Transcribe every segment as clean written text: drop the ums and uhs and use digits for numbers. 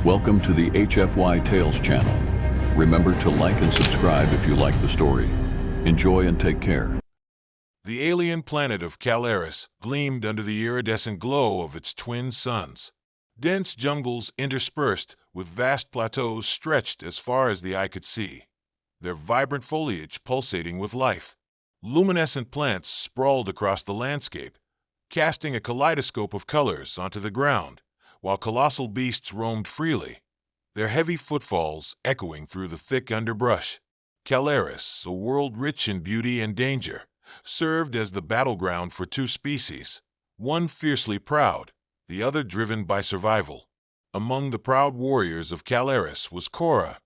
Welcome to the HFY Tales channel. Remember to like and subscribe if you like the story. Enjoy and take care. The alien planet of Ceris gleamed under the iridescent glow of its twin suns. Dense jungles interspersed with vast plateaus stretched as far as the eye could see, their vibrant foliage pulsating with life. Luminescent plants sprawled across the landscape, casting a kaleidoscope of colors onto the ground, while colossal beasts roamed freely, their heavy footfalls echoing through the thick underbrush. Ceris, a world rich in beauty and danger, served as the battleground for two species, one fiercely proud, the other driven by survival. Among the proud warriors of Ceris was Kora,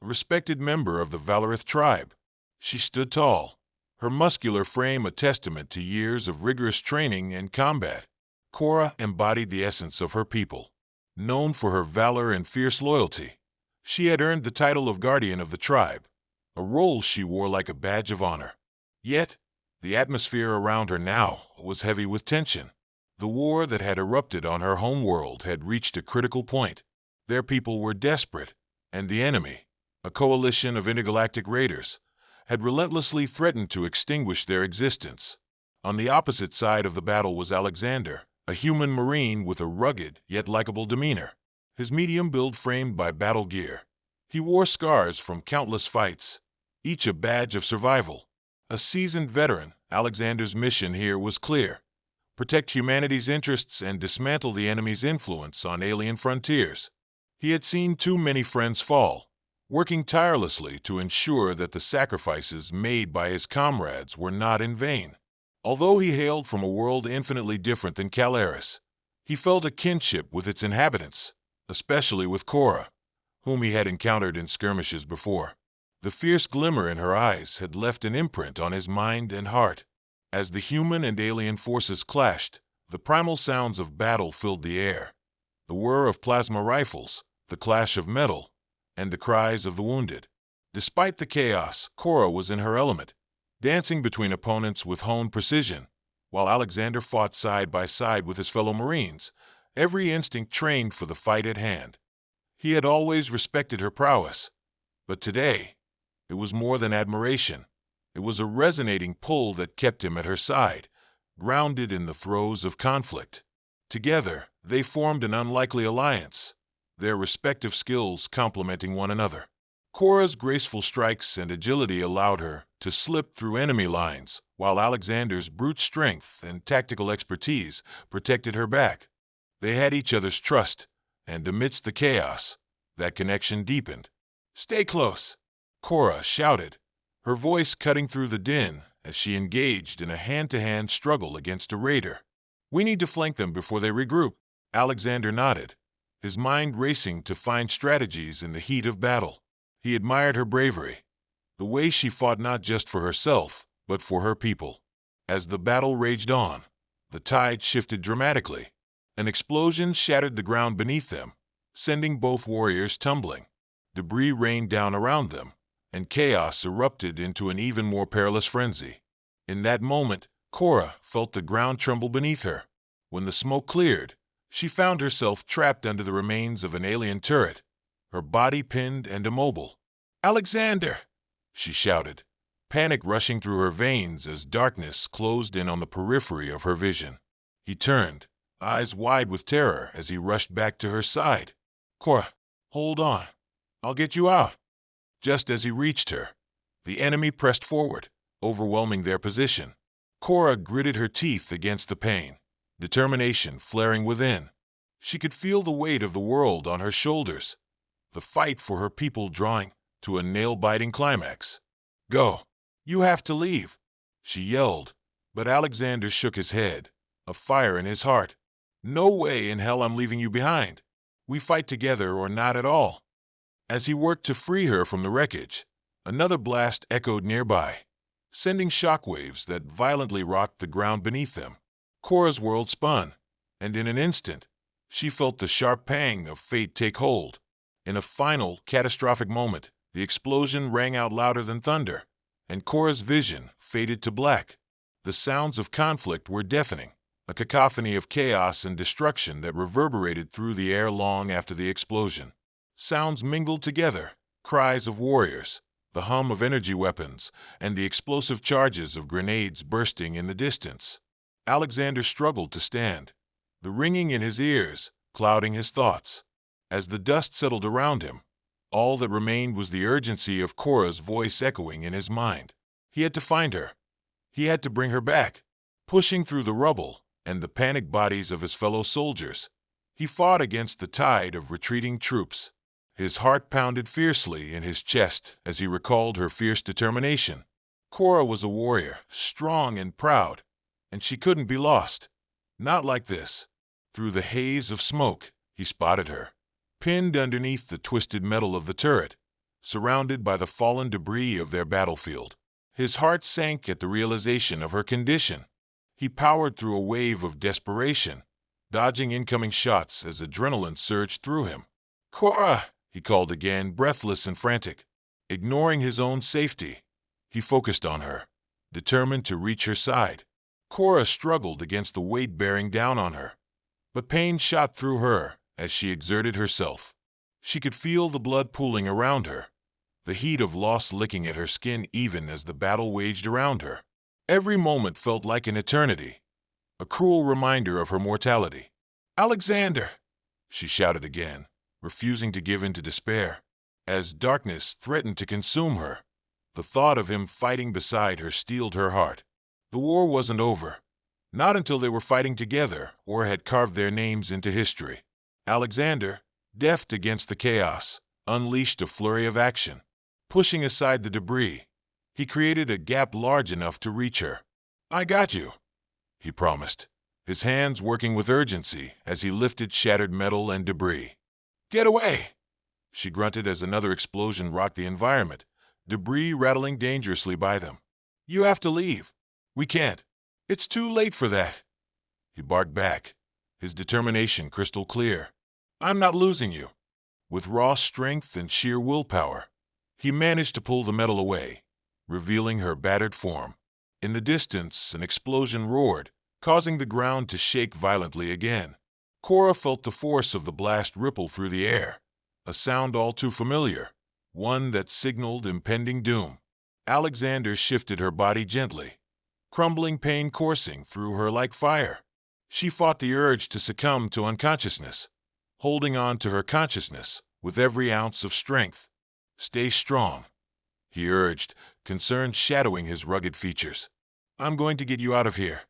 a respected member of the Valorith tribe. She stood tall, her muscular frame a testament to years of rigorous training and combat. Kora embodied the essence of her people. Known for her valor and fierce loyalty, she had earned the title of guardian of the tribe, a role she wore like a badge of honor. Yet, the atmosphere around her now was heavy with tension. The war that had erupted on her homeworld had reached a critical point. Their people were desperate, and the enemy, a coalition of intergalactic raiders, had relentlessly threatened to extinguish their existence. On the opposite side of the battle was Alexander, a human marine with a rugged yet likable demeanor, his medium build framed by battle gear. He wore scars from countless fights, each a badge of survival. A seasoned veteran, Alexander's mission here was clear: protect humanity's interests and dismantle the enemy's influence on alien frontiers. He had seen too many friends fall, working tirelessly to ensure that the sacrifices made by his comrades were not in vain. Although he hailed from a world infinitely different than Ceris, he felt a kinship with its inhabitants, especially with Kora, whom he had encountered in skirmishes before. The fierce glimmer in her eyes had left an imprint on his mind and heart. As the human and alien forces clashed, the primal sounds of battle filled the air. The whir of plasma rifles, the clash of metal, and the cries of the wounded. Despite the chaos, Kora was in her element, dancing between opponents with honed precision, while Alexander fought side by side with his fellow Marines, every instinct trained for the fight at hand. He had always respected her prowess, but today, it was more than admiration. It was a resonating pull that kept him at her side, grounded in the throes of conflict. Together, they formed an unlikely alliance, their respective skills complementing one another. Kora's graceful strikes and agility allowed her to slip through enemy lines, while Alexander's brute strength and tactical expertise protected her back. They had each other's trust, and amidst the chaos, that connection deepened. "Stay close," Kora shouted, her voice cutting through the din as she engaged in a hand-to-hand struggle against a raider. "We need to flank them before they regroup." Alexander nodded, his mind racing to find strategies in the heat of battle. He admired her bravery, the way she fought not just for herself, but for her people. As the battle raged on, the tide shifted dramatically. An explosion shattered the ground beneath them, sending both warriors tumbling. Debris rained down around them, and chaos erupted into an even more perilous frenzy. In that moment, Kora felt the ground tremble beneath her. When the smoke cleared, she found herself trapped under the remains of an alien turret, her body pinned and immobile. "Alexander!" she shouted, panic rushing through her veins as darkness closed in on the periphery of her vision. He turned, eyes wide with terror as he rushed back to her side. "Kora, hold on. I'll get you out." Just as he reached her, the enemy pressed forward, overwhelming their position. Kora gritted her teeth against the pain, determination flaring within. She could feel the weight of the world on her shoulders, the fight for her people drawing to a nail-biting climax. "Go. You have to leave," she yelled, but Alexander shook his head, a fire in his heart. "No way in hell I'm leaving you behind. We fight together or not at all." As he worked to free her from the wreckage, another blast echoed nearby, sending shockwaves that violently rocked the ground beneath them. Kora's world spun, and in an instant, she felt the sharp pang of fate take hold. In a final, catastrophic moment, the explosion rang out louder than thunder, and Kora's vision faded to black. The sounds of conflict were deafening, a cacophony of chaos and destruction that reverberated through the air long after the explosion. Sounds mingled together, cries of warriors, the hum of energy weapons, and the explosive charges of grenades bursting in the distance. Alexander struggled to stand, the ringing in his ears clouding his thoughts. As the dust settled around him, all that remained was the urgency of Kora's voice echoing in his mind. He had to find her. He had to bring her back. Pushing through the rubble and the panicked bodies of his fellow soldiers, he fought against the tide of retreating troops. His heart pounded fiercely in his chest as he recalled her fierce determination. Kora was a warrior, strong and proud, and she couldn't be lost. Not like this. Through the haze of smoke, he spotted her, pinned underneath the twisted metal of the turret, surrounded by the fallen debris of their battlefield. His heart sank at the realization of her condition. He powered through a wave of desperation, dodging incoming shots as adrenaline surged through him. "Kora!" he called again, breathless and frantic. Ignoring his own safety, he focused on her, determined to reach her side. Kora struggled against the weight bearing down on her, but pain shot through her as she exerted herself. She could feel the blood pooling around her, the heat of loss licking at her skin even as the battle waged around her. Every moment felt like an eternity, a cruel reminder of her mortality. "Alexander!" she shouted again, refusing to give in to despair. As darkness threatened to consume her, the thought of him fighting beside her steeled her heart. The war wasn't over, not until they were fighting together or had carved their names into history. Alexander, deft against the chaos, unleashed a flurry of action. Pushing aside the debris, he created a gap large enough to reach her. "I got you," he promised, his hands working with urgency as he lifted shattered metal and debris. "Get away!" she grunted as another explosion rocked the environment, debris rattling dangerously by them. "You have to leave. We can't. It's too late for that," he barked back, his determination crystal clear. "I'm not losing you." With raw strength and sheer willpower, he managed to pull the metal away, revealing her battered form. In the distance, an explosion roared, causing the ground to shake violently again. Kora felt the force of the blast ripple through the air, a sound all too familiar, one that signaled impending doom. Alexander shifted her body gently, crumbling pain coursing through her like fire. She fought the urge to succumb to unconsciousness, holding on to her consciousness with every ounce of strength. "Stay strong," he urged, concern shadowing his rugged features. "I'm going to get you out of here."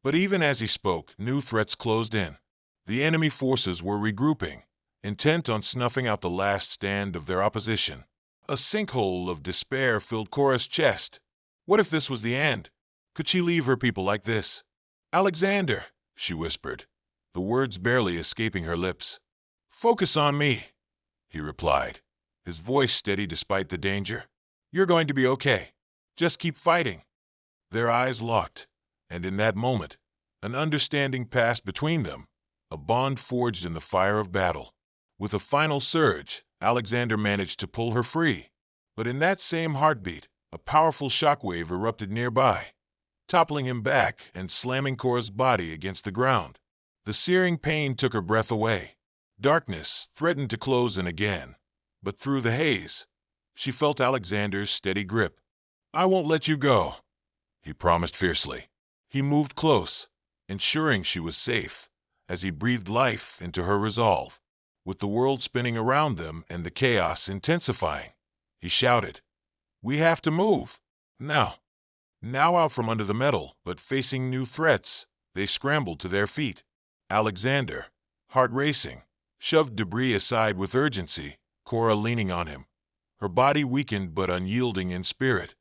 But even as he spoke, new threats closed in. The enemy forces were regrouping, intent on snuffing out the last stand of their opposition. A sinkhole of despair filled Kora's chest. What if this was the end? Could she leave her people like this? "Alexander," she whispered, the words barely escaping her lips. "Focus on me," he replied, his voice steady despite the danger. "You're going to be okay. Just keep fighting." Their eyes locked, and in that moment, an understanding passed between them, a bond forged in the fire of battle. With a final surge, Alexander managed to pull her free. But in that same heartbeat, a powerful shockwave erupted nearby, toppling him back and slamming Kora's body against the ground. The searing pain took her breath away. Darkness threatened to close in again, but through the haze, she felt Alexander's steady grip. "I won't let you go," he promised fiercely. He moved close, ensuring she was safe, as he breathed life into her resolve. With the world spinning around them and the chaos intensifying, he shouted, "We have to move! Now!" Now out from under the metal, but facing new threats, they scrambled to their feet. Alexander, heart racing, shoved debris aside with urgency, Kora leaning on him, her body weakened but unyielding in spirit.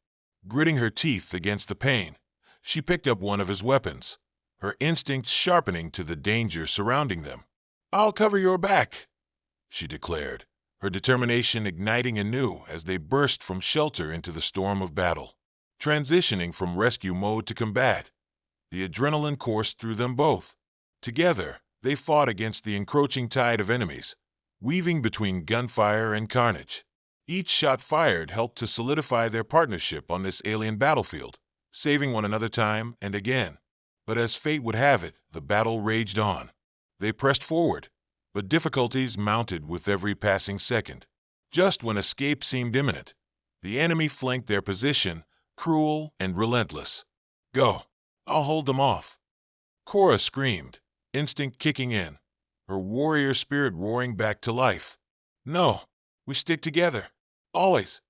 Gritting her teeth against the pain, she picked up one of his weapons, her instincts sharpening to the danger surrounding them. "I'll cover your back," she declared, her determination igniting anew as they burst from shelter into the storm of battle. Transitioning from rescue mode to combat, the adrenaline coursed through them both. Together, they fought against the encroaching tide of enemies, weaving between gunfire and carnage. Each shot fired helped to solidify their partnership on this alien battlefield, saving one another time and again. But as fate would have it, the battle raged on. They pressed forward, but difficulties mounted with every passing second. Just when escape seemed imminent, the enemy flanked their position, cruel and relentless. "Go! I'll hold them off!" Kora screamed, instinct kicking in, her warrior spirit roaring back to life. "No! We stick together! Always!"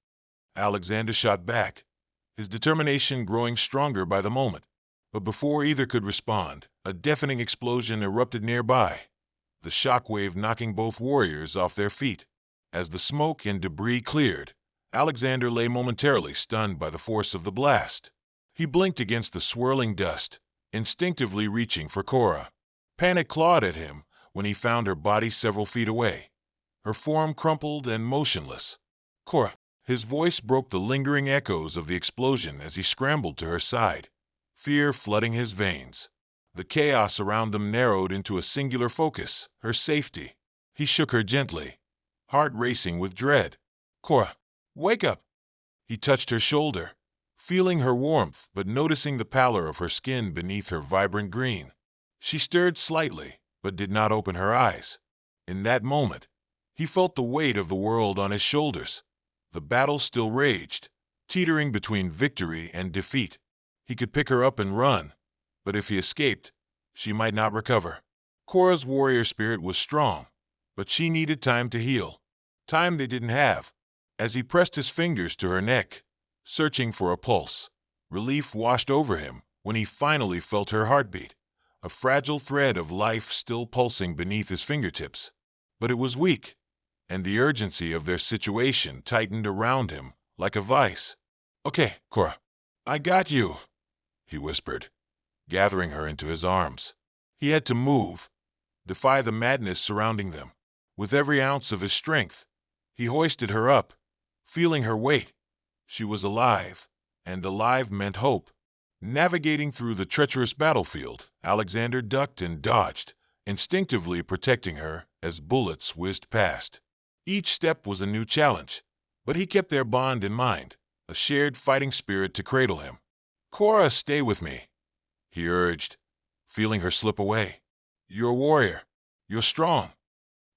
Alexander shot back, his determination growing stronger by the moment. But before either could respond, a deafening explosion erupted nearby, the shockwave knocking both warriors off their feet. As the smoke and debris cleared, Alexander lay momentarily stunned by the force of the blast. He blinked against the swirling dust, instinctively reaching for Kora. Panic clawed at him when he found her body several feet away, her form crumpled and motionless. "Kora!" His voice broke the lingering echoes of the explosion as he scrambled to her side, fear flooding his veins. The chaos around them narrowed into a singular focus, her safety. He shook her gently, heart racing with dread. "Kora, wake up!" He touched her shoulder, feeling her warmth but noticing the pallor of her skin beneath her vibrant green. She stirred slightly, but did not open her eyes. In that moment, he felt the weight of the world on his shoulders. The battle still raged, teetering between victory and defeat. He could pick her up and run, but if he escaped, she might not recover. Kora's warrior spirit was strong, but she needed time to heal. Time they didn't have. As he pressed his fingers to her neck, searching for a pulse, relief washed over him when he finally felt her heartbeat, a fragile thread of life still pulsing beneath his fingertips. But it was weak, and the urgency of their situation tightened around him like a vice. "Okay, Kora, I got you," he whispered, gathering her into his arms. He had to move, defy the madness surrounding them. With every ounce of his strength, he hoisted her up, feeling her weight. She was alive, and alive meant hope. Navigating through the treacherous battlefield, Alexander ducked and dodged, instinctively protecting her as bullets whizzed past. Each step was a new challenge, but he kept their bond in mind, a shared fighting spirit to cradle him. "Kora, stay with me," he urged, feeling her slip away. "You're a warrior. You're strong."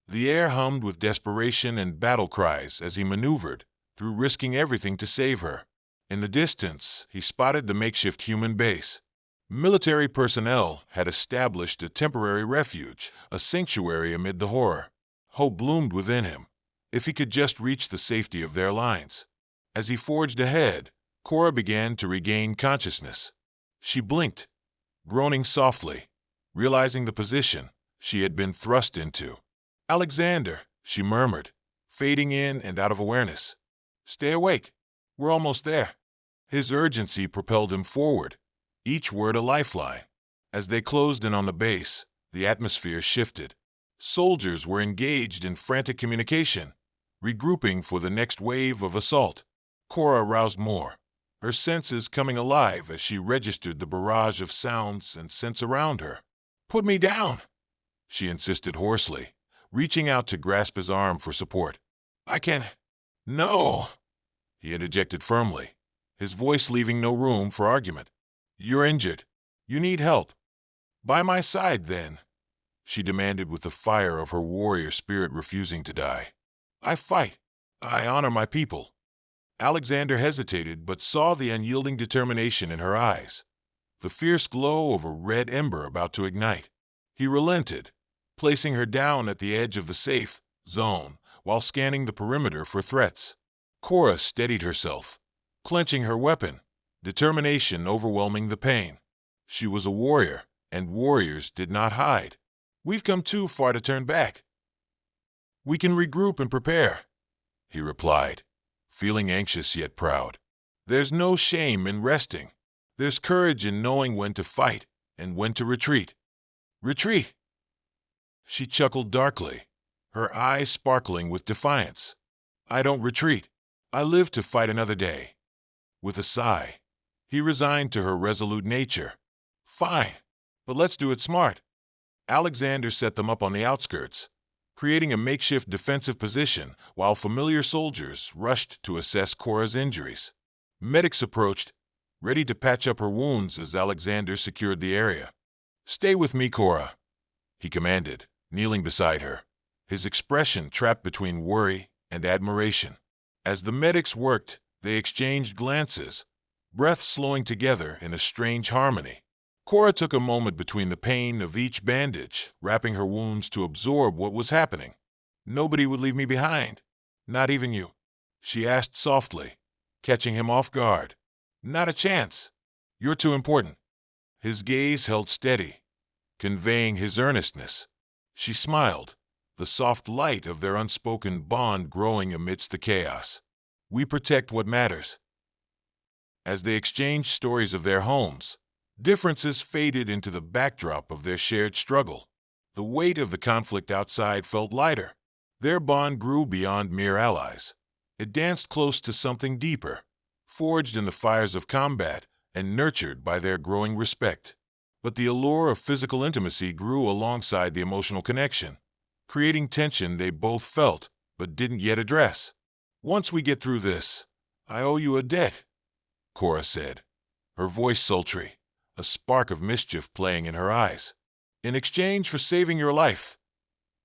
The air hummed with desperation and battle cries as he maneuvered, through risking everything to save her. In the distance, he spotted the makeshift human base. Military personnel had established a temporary refuge, a sanctuary amid the horror. Hope bloomed within him, if he could just reach the safety of their lines. As he forged ahead, Kora began to regain consciousness. She blinked, groaning softly, realizing the position she had been thrust into. "Alexander," she murmured, fading in and out of awareness. "Stay awake. We're almost there." His urgency propelled him forward, each word a lifeline. As they closed in on the base, the atmosphere shifted. Soldiers were engaged in frantic communication, regrouping for the next wave of assault. Kora roused more, her senses coming alive as she registered the barrage of sounds and scents around her. "Put me down," she insisted hoarsely, reaching out to grasp his arm for support. "I can't." "No," he interjected firmly, his voice leaving no room for argument. "You're injured. You need help." "By my side, then," she demanded with the fire of her warrior spirit refusing to die. "I fight. I honor my people." Alexander hesitated but saw the unyielding determination in her eyes, the fierce glow of a red ember about to ignite. He relented, placing her down at the edge of the safe zone while scanning the perimeter for threats. Kora steadied herself, clenching her weapon, determination overwhelming the pain. She was a warrior, and warriors did not hide. "We've come too far to turn back. We can regroup and prepare," he replied, feeling anxious yet proud. "There's no shame in resting. There's courage in knowing when to fight and when to retreat." "Retreat!" She chuckled darkly, her eyes sparkling with defiance. "I don't retreat. I live to fight another day." With a sigh, he resigned to her resolute nature. "Fine, but let's do it smart." Alexander set them up on the outskirts, creating a makeshift defensive position while familiar soldiers rushed to assess Kora's injuries. Medics approached, ready to patch up her wounds as Alexander secured the area. "Stay with me, Kora," he commanded, kneeling beside her, his expression trapped between worry and admiration. As the medics worked, they exchanged glances, breaths slowing together in a strange harmony. Kora took a moment between the pain of each bandage, wrapping her wounds to absorb what was happening. "Nobody would leave me behind. Not even you?" she asked softly, catching him off guard. "Not a chance. You're too important." His gaze held steady, conveying his earnestness. She smiled, the soft light of their unspoken bond growing amidst the chaos. "We protect what matters." As they exchanged stories of their homes, differences faded into the backdrop of their shared struggle. The weight of the conflict outside felt lighter. Their bond grew beyond mere allies. It danced close to something deeper, forged in the fires of combat and nurtured by their growing respect. But the allure of physical intimacy grew alongside the emotional connection, creating tension they both felt but didn't yet address. "Once we get through this, I owe you a debt," Kora said, her voice sultry, a spark of mischief playing in her eyes. "In exchange for saving your life,"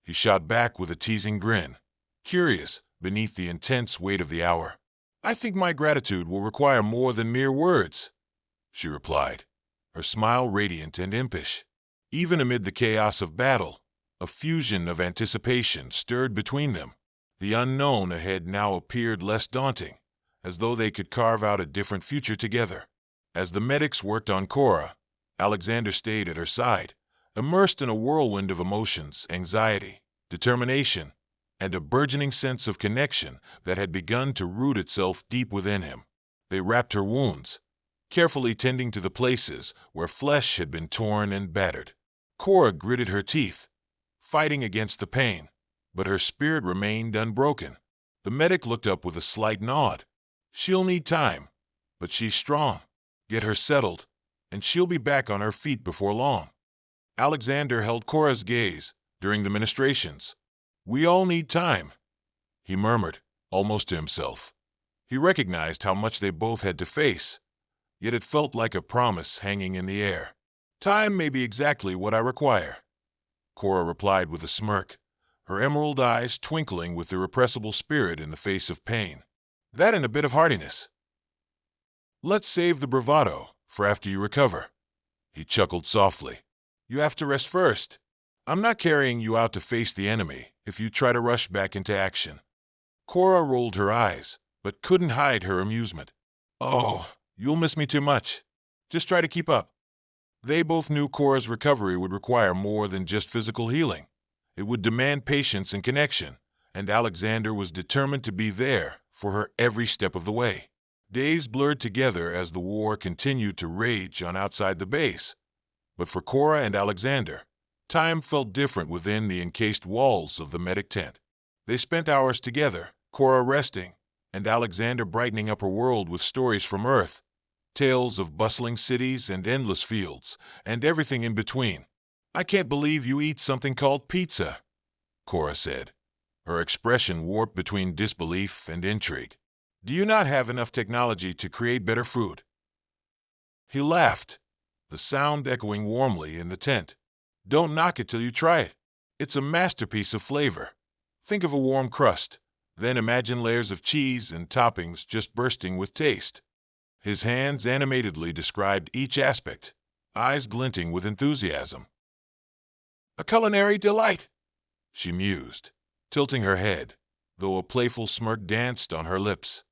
he shot back with a teasing grin, curious beneath the intense weight of the hour. "I think my gratitude will require more than mere words," she replied, her smile radiant and impish. Even amid the chaos of battle, a fusion of anticipation stirred between them. The unknown ahead now appeared less daunting, as though they could carve out a different future together. As the medics worked on Kora, Alexander stayed at her side, immersed in a whirlwind of emotions, anxiety, determination, and a burgeoning sense of connection that had begun to root itself deep within him. They wrapped her wounds, carefully tending to the places where flesh had been torn and battered. Kora gritted her teeth, fighting against the pain, but her spirit remained unbroken. The medic looked up with a slight nod. "She'll need time, but she's strong. Get her settled, and she'll be back on her feet before long." Alexander held Kora's gaze during the ministrations. "We all need time," he murmured, almost to himself. He recognized how much they both had to face, yet it felt like a promise hanging in the air. "Time may be exactly what I require," Kora replied with a smirk, her emerald eyes twinkling with irrepressible spirit in the face of pain. "That and a bit of heartiness. Let's save the bravado for after you recover," he chuckled softly. "You have to rest first. I'm not carrying you out to face the enemy if you try to rush back into action." Kora rolled her eyes, but couldn't hide her amusement. "Oh, you'll miss me too much. Just try to keep up." They both knew Kora's recovery would require more than just physical healing. It would demand patience and connection, and Alexander was determined to be there for her every step of the way. Days blurred together as the war continued to rage on outside the base. But for Kora and Alexander, time felt different within the encased walls of the medic tent. They spent hours together, Kora resting, and Alexander brightening up her world with stories from Earth, tales of bustling cities and endless fields, and everything in between. "I can't believe you eat something called pizza," Kora said, her expression warped between disbelief and intrigue. "Do you not have enough technology to create better food?" He laughed, the sound echoing warmly in the tent. "Don't knock it till you try it. It's a masterpiece of flavor. Think of a warm crust, then imagine layers of cheese and toppings just bursting with taste." His hands animatedly described each aspect, eyes glinting with enthusiasm. "A culinary delight," she mused, tilting her head, though a playful smirk danced on her lips.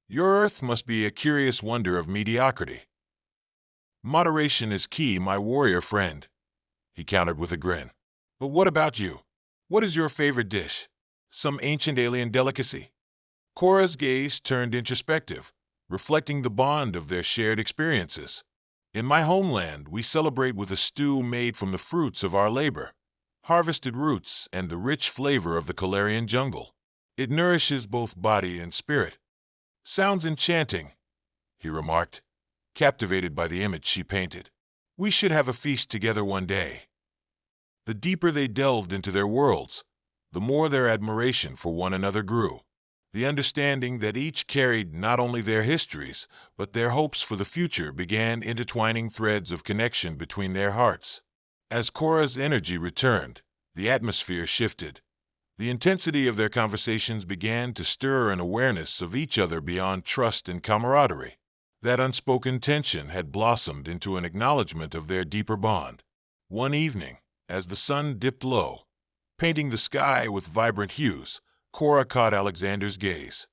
"Your Earth must be a curious wonder of mediocrity." "Moderation is key, my warrior friend," he countered with a grin. "But what about you? What is your favorite dish? Some ancient alien delicacy?" Kora's gaze turned introspective, reflecting the bond of their shared experiences. "In my homeland, we celebrate with a stew made from the fruits of our labor, harvested roots, and the rich flavor of the Calarian jungle. It nourishes both body and spirit." "Sounds enchanting," he remarked, captivated by the image she painted. "We should have a feast together one day." The deeper they delved into their worlds, the more their admiration for one another grew. The understanding that each carried not only their histories, but their hopes for the future began intertwining threads of connection between their hearts. As Kora's energy returned, the atmosphere shifted. The intensity of their conversations began to stir an awareness of each other beyond trust and camaraderie. That unspoken tension had blossomed into an acknowledgement of their deeper bond. One evening, as the sun dipped low, painting the sky with vibrant hues, Kora caught Alexander's gaze.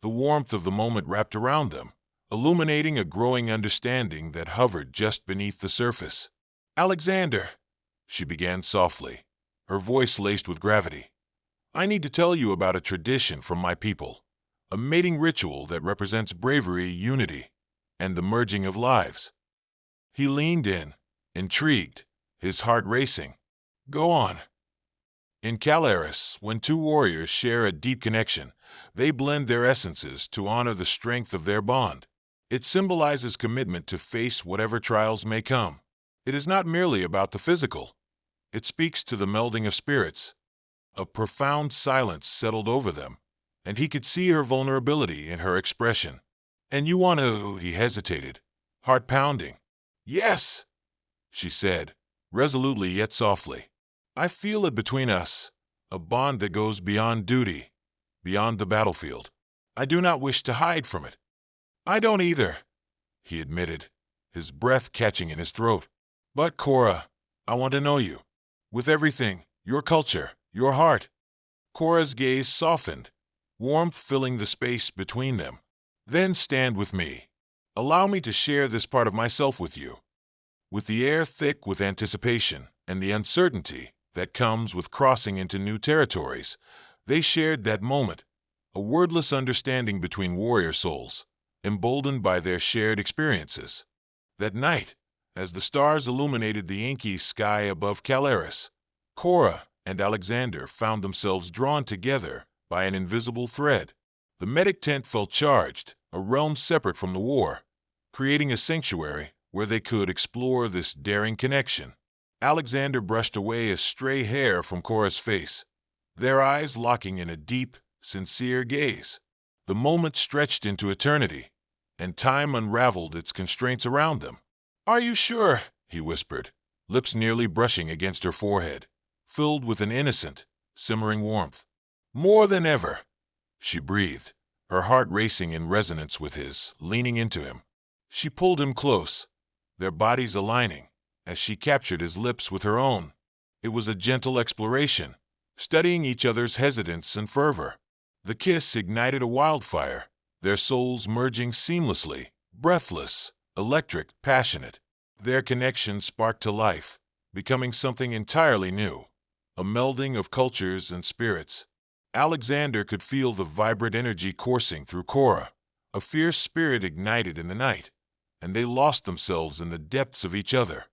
The warmth of the moment wrapped around them, illuminating a growing understanding that hovered just beneath the surface. "Alexander," she began softly, her voice laced with gravity, "I need to tell you about a tradition from my people, a mating ritual that represents bravery, unity, and the merging of lives." He leaned in, intrigued, his heart racing. "Go on." In Calaris, when two warriors share a deep connection, they blend their essences to honor the strength of their bond. It symbolizes commitment to face whatever trials may come. It is not merely about the physical. It speaks to the melding of spirits. A profound silence settled over them, and he could see her vulnerability in her expression. "And you want to," he hesitated, heart pounding. "Yes," she said, resolutely yet softly. "I feel it between us, a bond that goes beyond duty, beyond the battlefield. I do not wish to hide from it." "I don't either," he admitted, his breath catching in his throat. "But Kora, I want to know you. With everything, your culture, your heart." Kora's gaze softened, warmth filling the space between them. "Then stand with me. Allow me to share this part of myself with you." With the air thick with anticipation and the uncertainty that comes with crossing into new territories, they shared that moment, a wordless understanding between warrior souls, emboldened by their shared experiences. That night, as the stars illuminated the inky sky above Calaris, Kora and Alexander found themselves drawn together by an invisible thread. The medic tent felt charged, a realm separate from the war, creating a sanctuary where they could explore this daring connection. Alexander brushed away a stray hair from Kora's face, their eyes locking in a deep, sincere gaze. The moment stretched into eternity, and time unraveled its constraints around them. "Are you sure?" he whispered, lips nearly brushing against her forehead, filled with an innocent, simmering warmth. "More than ever," she breathed, her heart racing in resonance with his, leaning into him. She pulled him close, their bodies aligning, as she captured his lips with her own. It was a gentle exploration, studying each other's hesitance and fervor. The kiss ignited a wildfire, their souls merging seamlessly, breathless, electric, passionate. Their connection sparked to life, becoming something entirely new, a melding of cultures and spirits. Alexander could feel the vibrant energy coursing through Kora, a fierce spirit ignited in the night, and they lost themselves in the depths of each other,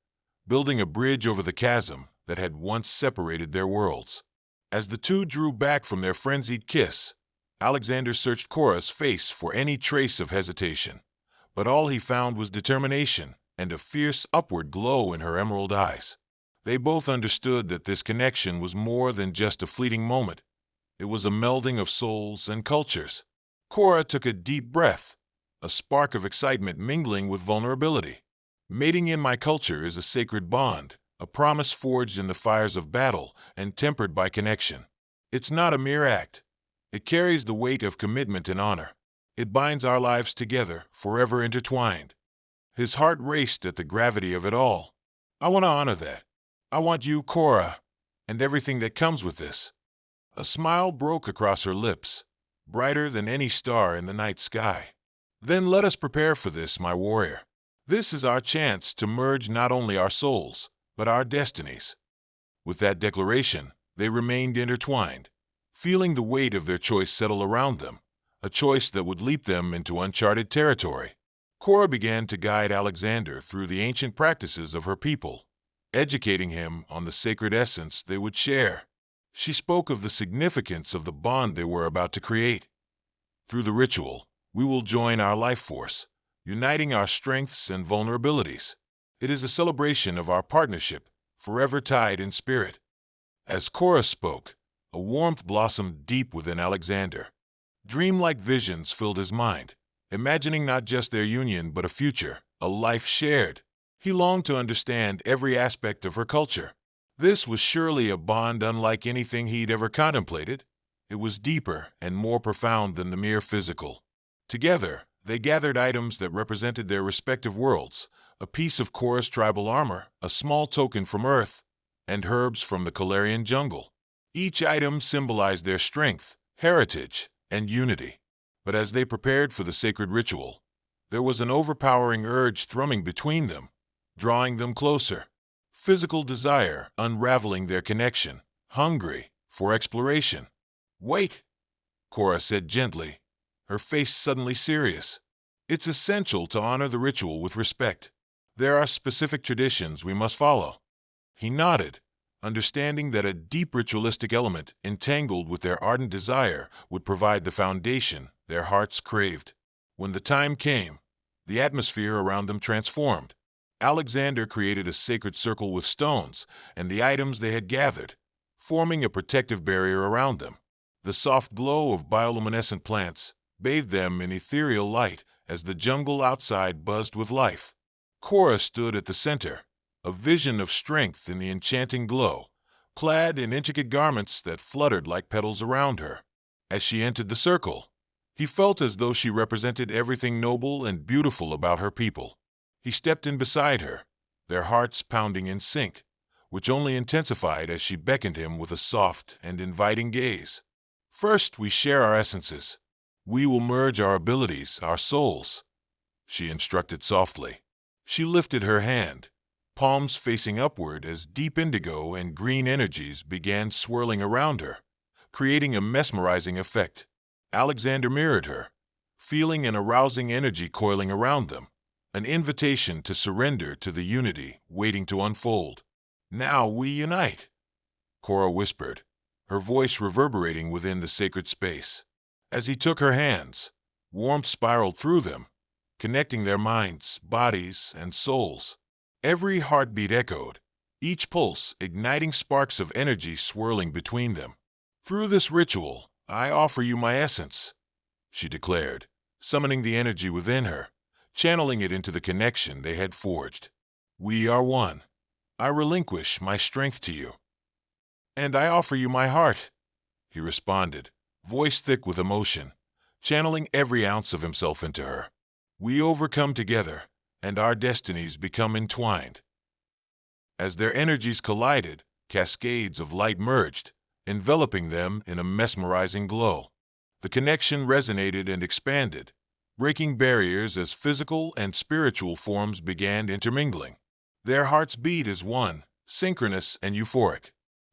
building a bridge over the chasm that had once separated their worlds. As the two drew back from their frenzied kiss, Alexander searched Kora's face for any trace of hesitation, but all he found was determination and a fierce upward glow in her emerald eyes. They both understood that this connection was more than just a fleeting moment. It was a melding of souls and cultures. Kora took a deep breath, a spark of excitement mingling with vulnerability. "Mating in my culture is a sacred bond, a promise forged in the fires of battle and tempered by connection. It's not a mere act. It carries the weight of commitment and honor. It binds our lives together, forever intertwined." His heart raced at the gravity of it all. "I want to honor that. I want you, Kora, and everything that comes with this." A smile broke across her lips, brighter than any star in the night sky. "Then let us prepare for this, my warrior. This is our chance to merge not only our souls, but our destinies." With that declaration, they remained intertwined, feeling the weight of their choice settle around them, a choice that would leap them into uncharted territory. Kora began to guide Alexander through the ancient practices of her people, educating him on the sacred essence they would share. She spoke of the significance of the bond they were about to create. "Through the ritual, we will join our life force, uniting our strengths and vulnerabilities. It is a celebration of our partnership, forever tied in spirit." As Kora spoke, a warmth blossomed deep within Alexander. Dreamlike visions filled his mind, imagining not just their union but a future, a life shared. He longed to understand every aspect of her culture. This was surely a bond unlike anything he'd ever contemplated. It was deeper and more profound than the mere physical. Together, they gathered items that represented their respective worlds, a piece of Kora's tribal armor, a small token from Earth, and herbs from the Kalarian jungle. Each item symbolized their strength, heritage, and unity. But as they prepared for the sacred ritual, there was an overpowering urge thrumming between them, drawing them closer. Physical desire unraveling their connection, hungry for exploration. "Wait," Kora said gently, her face suddenly serious. "It's essential to honor the ritual with respect. There are specific traditions we must follow." He nodded, understanding that a deep ritualistic element entangled with their ardent desire would provide the foundation their hearts craved. When the time came, the atmosphere around them transformed. Alexander created a sacred circle with stones and the items they had gathered, forming a protective barrier around them. The soft glow of bioluminescent plants bathed them in ethereal light as the jungle outside buzzed with life. Kora stood at the center, a vision of strength in the enchanting glow, clad in intricate garments that fluttered like petals around her. As she entered the circle, he felt as though she represented everything noble and beautiful about her people. He stepped in beside her, their hearts pounding in sync, which only intensified as she beckoned him with a soft and inviting gaze. "First, we share our essences. We will merge our abilities, our souls," she instructed softly. She lifted her hand, palms facing upward as deep indigo and green energies began swirling around her, creating a mesmerizing effect. Alexander mirrored her, feeling an arousing energy coiling around them, an invitation to surrender to the unity waiting to unfold. "Now we unite," Kora whispered, her voice reverberating within the sacred space. As he took her hands, warmth spiraled through them, connecting their minds, bodies, and souls. Every heartbeat echoed, each pulse igniting sparks of energy swirling between them. "Through this ritual, I offer you my essence," she declared, summoning the energy within her, channeling it into the connection they had forged. "We are one. I relinquish my strength to you." "And I offer you my heart," he responded, voice thick with emotion, channeling every ounce of himself into her. "We overcome together, and our destinies become entwined." As their energies collided, cascades of light merged, enveloping them in a mesmerizing glow. The connection resonated and expanded, breaking barriers as physical and spiritual forms began intermingling. Their hearts beat as one, synchronous and euphoric.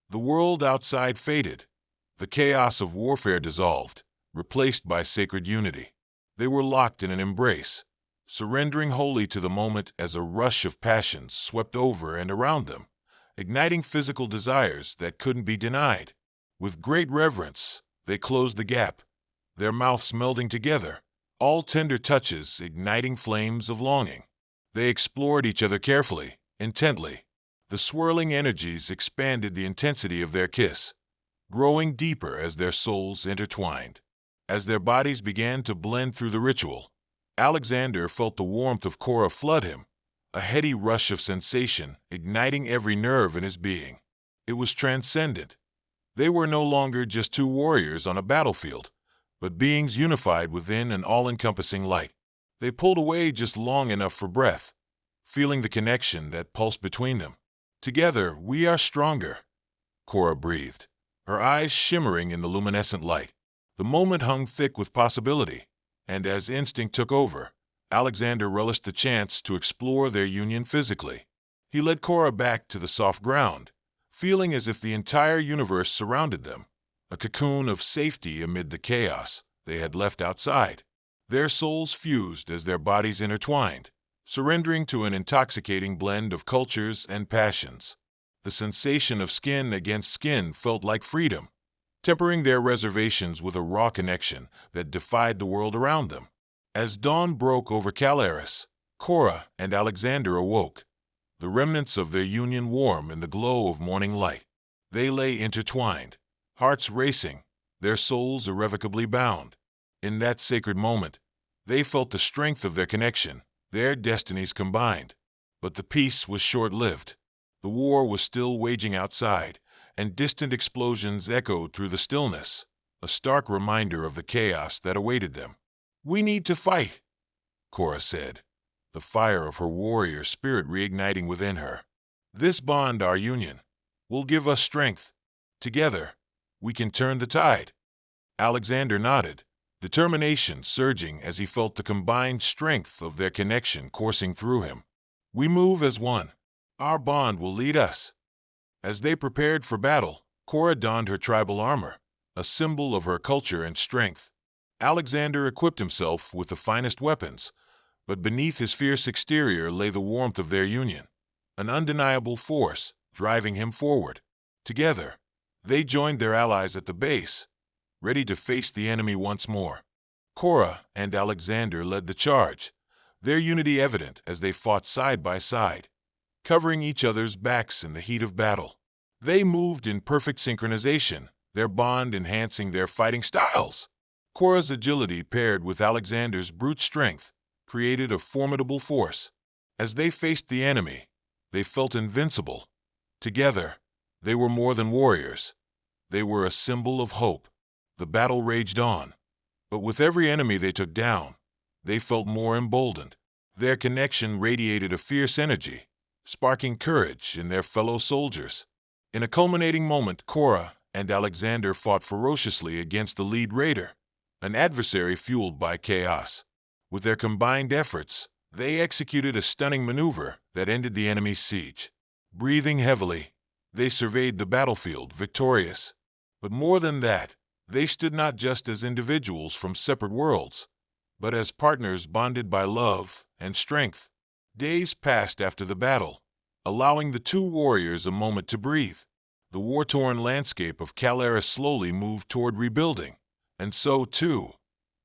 The world outside faded. The chaos of warfare dissolved, replaced by sacred unity. They were locked in an embrace, surrendering wholly to the moment as a rush of passions swept over and around them, igniting physical desires that couldn't be denied. With great reverence, they closed the gap, their mouths melding together, all tender touches igniting flames of longing. They explored each other carefully, intently. The swirling energies expanded the intensity of their kiss, growing deeper as their souls intertwined. As their bodies began to blend through the ritual, Alexander felt the warmth of Kora flood him, a heady rush of sensation igniting every nerve in his being. It was transcendent. They were no longer just two warriors on a battlefield, but beings unified within an all-encompassing light. They pulled away just long enough for breath, feeling the connection that pulsed between them. "Together, we are stronger," Kora breathed, her eyes shimmering in the luminescent light. The moment hung thick with possibility, and as instinct took over, Alexander relished the chance to explore their union physically. He led Kora back to the soft ground, feeling as if the entire universe surrounded them, a cocoon of safety amid the chaos they had left outside. Their souls fused as their bodies intertwined, surrendering to an intoxicating blend of cultures and passions. The sensation of skin against skin felt like freedom, tempering their reservations with a raw connection that defied the world around them. As dawn broke over Calaris, Kora and Alexander awoke, the remnants of their union warm in the glow of morning light. They lay intertwined, hearts racing, their souls irrevocably bound. In that sacred moment, they felt the strength of their connection, their destinies combined. But the peace was short-lived. The war was still waging outside, and distant explosions echoed through the stillness, a stark reminder of the chaos that awaited them. "We need to fight," Kora said, the fire of her warrior spirit reigniting within her. "This bond, our union, will give us strength. Together, we can turn the tide." Alexander nodded, determination surging as he felt the combined strength of their connection coursing through him. "We move as one. Our bond will lead us." As they prepared for battle, Kora donned her tribal armor, a symbol of her culture and strength. Alexander equipped himself with the finest weapons, but beneath his fierce exterior lay the warmth of their union, an undeniable force driving him forward. Together, they joined their allies at the base, ready to face the enemy once more. Kora and Alexander led the charge, their unity evident as they fought side by side, covering each other's backs in the heat of battle. They moved in perfect synchronization, their bond enhancing their fighting styles. Kora's agility paired with Alexander's brute strength created a formidable force. As they faced the enemy, they felt invincible. Together, they were more than warriors. They were a symbol of hope. The battle raged on, but with every enemy they took down, they felt more emboldened. Their connection radiated a fierce energy, sparking courage in their fellow soldiers. In a culminating moment, Kora and Alexander fought ferociously against the lead raider, an adversary fueled by chaos. With their combined efforts, they executed a stunning maneuver that ended the enemy's siege. Breathing heavily, they surveyed the battlefield, victorious. But more than that, they stood not just as individuals from separate worlds, but as partners bonded by love and strength. Days passed after the battle, allowing the two warriors a moment to breathe. The war-torn landscape of Ceris slowly moved toward rebuilding, and so, too,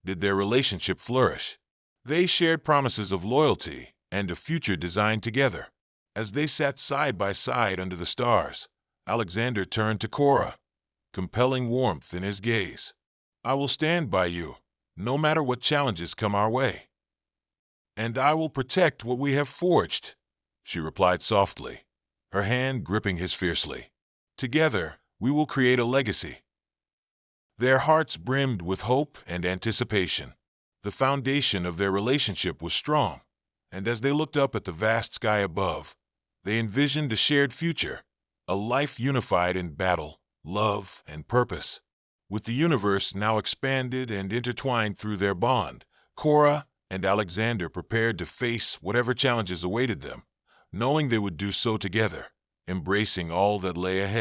did their relationship flourish. They shared promises of loyalty and a future designed together. As they sat side by side under the stars, Alexander turned to Kora, compelling warmth in his gaze. "I will stand by you, no matter what challenges come our way. And I will protect what we have forged," she replied softly, her hand gripping his fiercely. "Together, we will create a legacy." Their hearts brimmed with hope and anticipation. The foundation of their relationship was strong, and as they looked up at the vast sky above, they envisioned a shared future, a life unified in battle, love, and purpose. With the universe now expanded and intertwined through their bond, Kora and Alexander prepared to face whatever challenges awaited them, knowing they would do so together, embracing all that lay ahead.